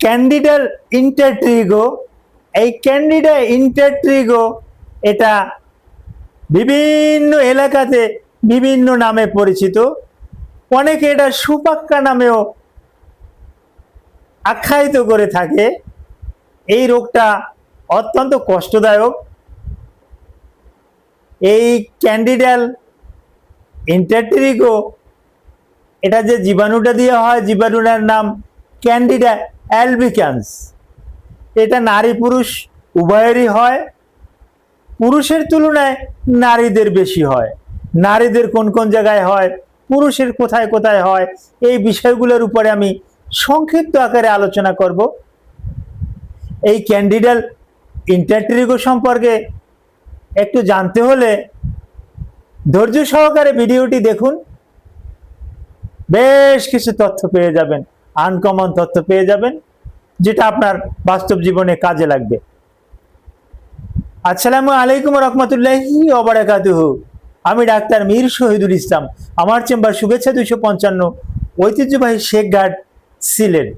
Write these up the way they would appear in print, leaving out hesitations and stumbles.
Candida intertrigo, এই candida intertrigo এটা বিভিন্ন এলাকাতে বিভিন্ন নামে পরিচিত। অনেকে এটা সুপাক্কা নামেও আখ্যায়িত করে থাকে। এই রোগটা অত্যন্ত কষ্টদায়ক। এই ক্যান্ডিডা ইন্টারট্রিগো এটা যে জীবাণুটা দিয়ে হয়, জীবাণুটার নাম ক্যান্ডিডা অ্যালবিকান্স। এটা নারী পুরুষ উভয়েরই হয়। পুরুষের তুলনায় নারীদের বেশি হয়। নারীদের কোন কোন জায়গায় হয়, পুরুষের কোথায় কোথায় হয়, এই বিষয়গুলোর উপরে আমি সংক্ষিপ্ত আকারে আলোচনা করব। এই ক্যান্ডিডা ইন্টারট্রিগো সম্পর্কে একটু জানতে হলে ধৈর্য সহকারে ভিডিওটি দেখুন। বেশ কিছু তথ্য পেয়ে যাবেন, আনকমন তথ্য পেয়ে যাবেন, যেটা আপনার বাস্তব জীবনে কাজে লাগবে। আসসালামু আলাইকুম রহমতুল্লাহি ওয়া বারাকাতুহু। আমি ডাক্তার মীর শহীদুল ইসলাম। আমার চেম্বার শুভেচ্ছা 255, ঐতিহ্যবাহী শেখঘাট, সিলেট।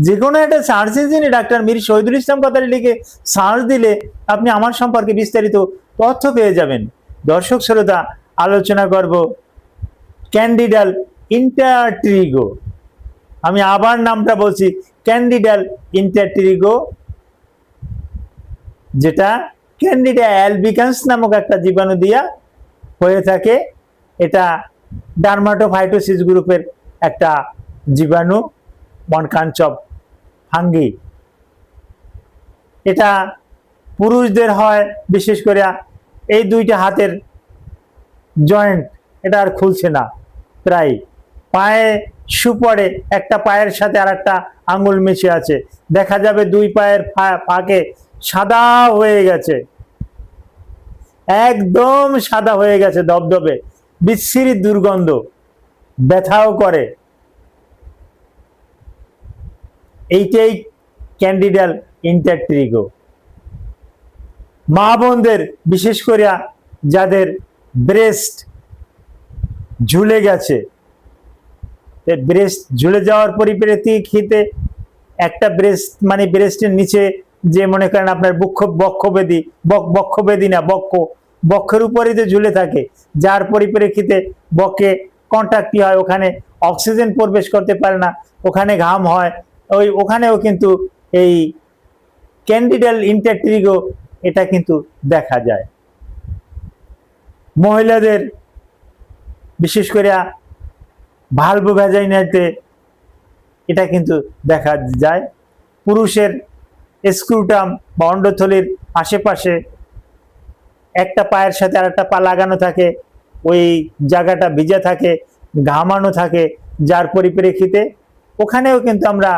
যে কোনো একটা সার্চ ইঞ্জিনে ডাক্তার মীর শহীদুল ইসলাম কথাটি লিখে সার্চ দিলে আপনি আমার সম্পর্কে বিস্তারিত তথ্য পেয়ে যাবেন। দর্শক শ্রোতা, আলোচনা করব ক্যান্ডিডা ইন্টারট্রিগো। আমি আবার নামটা বলছি, ক্যান্ডিডা ইন্টারট্রিগো, যেটা ক্যান্ডিডা অ্যালবিকান্স নামক একটা জীবাণু দিয়া হয়ে থাকে। এটা ডার্মাটোফাইটোসিস গ্রুপের একটা জীবাণু, ওয়ান কাইন্ড অফ ফাঙ্গি। এটা পুরুষদের হয়, বিশেষ করে এই দুইটা হাতের জয়েন্ট এটা আর খুলছে না, প্রায় পায়ে শু পড়ে, একটা পায়ের সাথে আর একটা আঙুল মিশে আছে, দেখা যাবে দুই পায়ের ফাঁকে সাদা হয়ে গেছে, একদম সাদা হয়ে গেছে, ধবধবে, বিচ্ছিরি দুর্গন্ধ, ব্যথাও করে। এইটাই ক্যান্ডিডা ইন্টারট্রিগো। মা বোনদের, বিশেষ করে যাদের ব্রেস্ট ঝুলে গেছে, ব্রেস্ট ঝুলে যাওয়ার পরিপ্রেক্ষিতে একটা ব্রেস্ট মানে ব্রেস্টের নিচে যে মনে করেন আপনার বক্ষবেদী না বক্ষের উপরে যে ঝুলে থাকে, যার পরিপ্রেক্ষিতে বক্ষে কন্ট্যাক্ট হয়, ওখানে অক্সিজেন প্রবেশ করতে পারে না, ওখানে ঘাম হয়, ওখানেও কিন্তু এই ক্যান্ডিডা ইন্টারট্রিগো এটা কিন্তু দেখা যায়। মহিলাদের বিশেষ করে ভালভো ভ্যাজাইনাতে এটা কিন্তু দেখা যায়। পুরুষের স্ক্রুটাম বা অন্ডথলির আশেপাশে একটা পায়ের সাথে আর একটা পা লাগানো থাকে, ওই জায়গাটা ভিজা থাকে, ঘামানো থাকে, যার পরিপ্রেক্ষিতে ওখানেও কিন্তু আমরা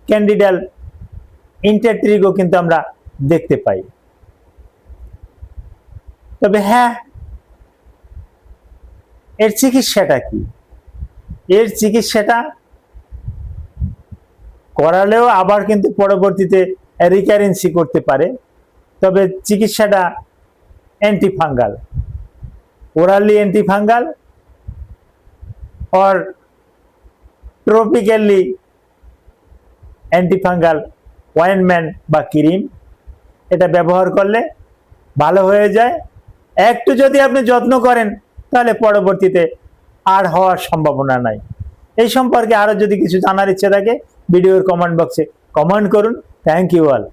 ক্যান্ডিডা ইন্টারট্রিগো কিন্তু আমরা দেখতে পাই। তবে হ্যাঁ, এর চিকিৎসাটা কি? এর চিকিৎসাটা করালেও আবার কিন্তু পরবর্তীতে রিকারেন্সি করতে পারে। তবে চিকিৎসাটা antifungal, orally antifungal or tropically antifungal ointment বা ক্রিম, এটা ব্যবহার করলে ভালো হয়ে যায়। একটু যদি আপনি যত্ন করেন তাহলে পরবর্তীতে আর হওয়ার সম্ভাবনা নাই। এই সম্পর্কে আরো যদি কিছু জানার ইচ্ছে থাকে ভিডিওর কমেন্ট বক্সে কমেন্ট করুন। Thank you all.